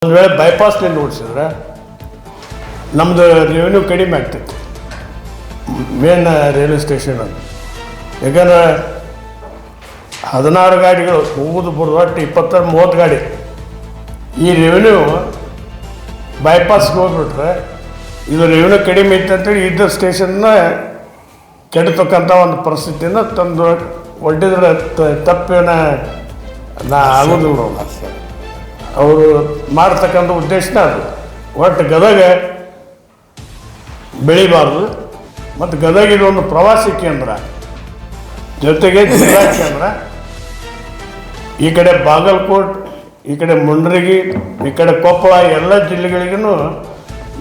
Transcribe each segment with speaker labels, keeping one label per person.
Speaker 1: ಒಂದು ವೇಳೆ bypass line ಓಡಿಸಿದ್ರೆ ನಮ್ಮದು ರೆವೆನ್ಯೂ ಕಡಿಮೆ ಆಗ್ತೈತಿ ಮೇನ್ ರೈಲ್ವೆ ಸ್ಟೇಷನ್ ಅಂತ. ಯಾಕಂದ್ರೆ 16 ಗಾಡಿಗಳು ಹೋಗೋದು ಬರೋದು ಒಟ್ಟು 20-30 ಗಾಡಿ. ಈ ರೆವೆನ್ಯೂ ಬೈಪಾಸ್ಗೆ ಹೋಗ್ಬಿಟ್ರೆ ಇದು ರೆವೆನ್ಯೂ ಕಡಿಮೆ ಇತ್ತು ಅಂತೇಳಿ ಇದ್ದ ಸ್ಟೇಷನ್ನ ಕೆಡತಕ್ಕಂಥ ಒಂದು ಪರಿಸ್ಥಿತಿಯನ್ನು ತಂದು ಒಡ್ಡಿದ್ರೆ ತಪ್ಪೇನ ಆಗೋದು ಅವರು ಮಾಡ್ತಕ್ಕಂಥ ಉದ್ದೇಶನ ಅದು. ಒಟ್ಟು ಗದಗ ಬೆಳಿಬಾರ್ದು ಮತ್ತು ಗದಗ ಇದೊಂದು ಪ್ರವಾಸಿ ಕೇಂದ್ರ ಜೊತೆಗೆ ಜಿಲ್ಲಾ ಕೇಂದ್ರ. ಈ ಕಡೆ ಬಾಗಲಕೋಟ್, ಈ ಕಡೆ ಮುಂಡ್ರಿಗಿ, ಈ ಕಡೆ ಕೊಪ್ಪಳ ಎಲ್ಲ ಜಿಲ್ಲೆಗಳಿಗೂ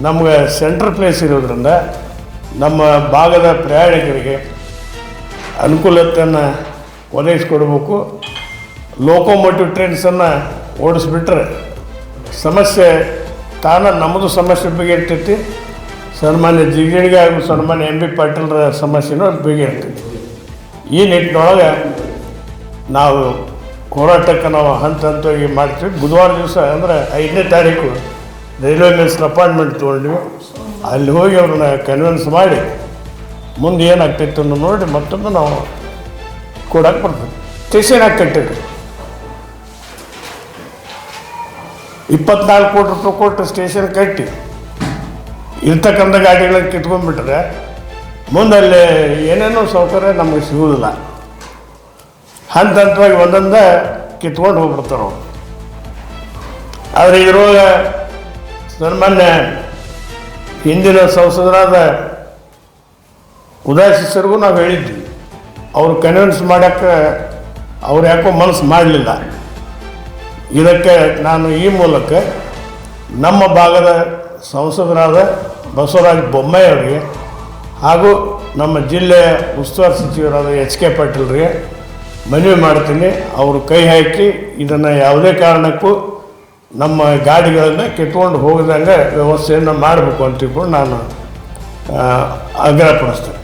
Speaker 1: ನಮ್ಗೆ ಸೆಂಟ್ರ್ ಪ್ಲೇಸ್ ಇರೋದ್ರಿಂದ ನಮ್ಮ ಭಾಗದ ಪ್ರಯಾಣಿಕರಿಗೆ ಅನುಕೂಲತೆಯನ್ನು ಒದಗಿಸ್ಕೊಡ್ಬೇಕು. ಲೋಕೋಮೋಟಿವ್ ಟ್ರೈನ್ಸನ್ನು ಓಡಿಸ್ಬಿಟ್ರೆ ಸಮಸ್ಯೆ ನಮ್ಮದು ಸಮಸ್ಯೆ ಬಗೆಹರ್ತೈತಿ. ಸನ್ಮಾನ್ಯ ಜಿಗಣಿಗೆ ಹಾಗೂ ಸನ್ಮಾನ್ಯ MB ಪಾಟೀಲ್ರ ಸಮಸ್ಯೆನೂ ಬಗೆಹರ್ತೈತಿ. ಈ ನಿಟ್ಟಿನೊಳಗೆ ನಾವು ಹೋರಾಟಕ್ಕೆ ನಾವು ಹಂತವಾಗಿ ಮಾಡ್ತೀವಿ. ಬುಧವಾರ ದಿವಸ ಅಂದರೆ 5ನೇ ತಾರೀಕು ರೈಲ್ವೆ ಮಿನಿಸ್ಟ್ರ್ ಅಪಾಯಿಂಟ್ಮೆಂಟ್ ತೊಗೊಂಡ್ವಿ. ಅಲ್ಲಿ ಹೋಗಿ ಅವ್ರನ್ನ ಕನ್ವಿನ್ಸ್ ಮಾಡಿ ಮುಂದೆ ಏನಾಗ್ತೈತೆ ಅನ್ನೋ ನೋಡಿ ಮತ್ತೊಂದು ನಾವು ಕೊಡಕ್ಕೆ ಬರ್ತದೆ. ಸ್ಟೇಷನ್ ಹಾಕಿ ಕಟ್ಟಿದ್ವಿ 24 ಕೋಟಿ ರೂಪಾಯಿ ಕೊಟ್ಟು ಸ್ಟೇಷನ್ ಕಟ್ಟಿ ಇರ್ತಕ್ಕಂಥ ಗಾಡಿಗಳನ್ನು ಕಿತ್ಕೊಂಡ್ಬಿಟ್ರೆ ಮುಂದಲ್ಲಿ ಏನೇನೋ ಸೌಕರ್ಯ ನಮಗೆ ಸಿಗೋದಿಲ್ಲ. ಹಂತವಾಗಿ ಒಂದೊಂದು ಕಿತ್ಕೊಂಡು ಹೋಗ್ಬಿಡ್ತಾರೆ ಅವರು. ಆದರೆ ಇದ್ರೊಳಗೆ ಸನ್ಮಾನ್ಯ ಹಿಂದಿನ ಸಂಸದರಾದ ಉದಯಶಿಷ್ಯರಿಗೂ ನಾವು ಹೇಳಿದ್ವಿ. ಅವರು ಕನ್ವಿನ್ಸ್ ಮಾಡೋಕ್ಕೆ ಅವ್ರು ಯಾಕೋ ಮನಸ್ಸು ಮಾಡಲಿಲ್ಲ. ಇದಕ್ಕೆ ನಾನು ಈ ಮೂಲಕ ನಮ್ಮ ಭಾಗದ ಸಂಸದರಾದ ಬಸವರಾಜ ಬೊಮ್ಮಾಯಿ ಅವರಿಗೆ ಹಾಗೂ ನಮ್ಮ ಜಿಲ್ಲೆಯ ಉಸ್ತುವಾರಿ ಸಚಿವರಾದ HK ಪಾಟೀಲ್ರಿಗೆ ಮನವಿ ಮಾಡ್ತೀನಿ. ಅವರು ಕೈ ಹಾಕಿ ಇದನ್ನು ಯಾವುದೇ ಕಾರಣಕ್ಕೂ ನಮ್ಮ ಗಾಡಿಗಳನ್ನು ಕಿತ್ಕೊಂಡು ಹೋಗದಂಗೆ ವ್ಯವಸ್ಥೆಯನ್ನು ಮಾಡಬೇಕು ಅಂತ ತಿಳ್ಕೊಂಡು ನಾನು ಆಗ್ರಹಪಡಿಸ್ತೇನೆ.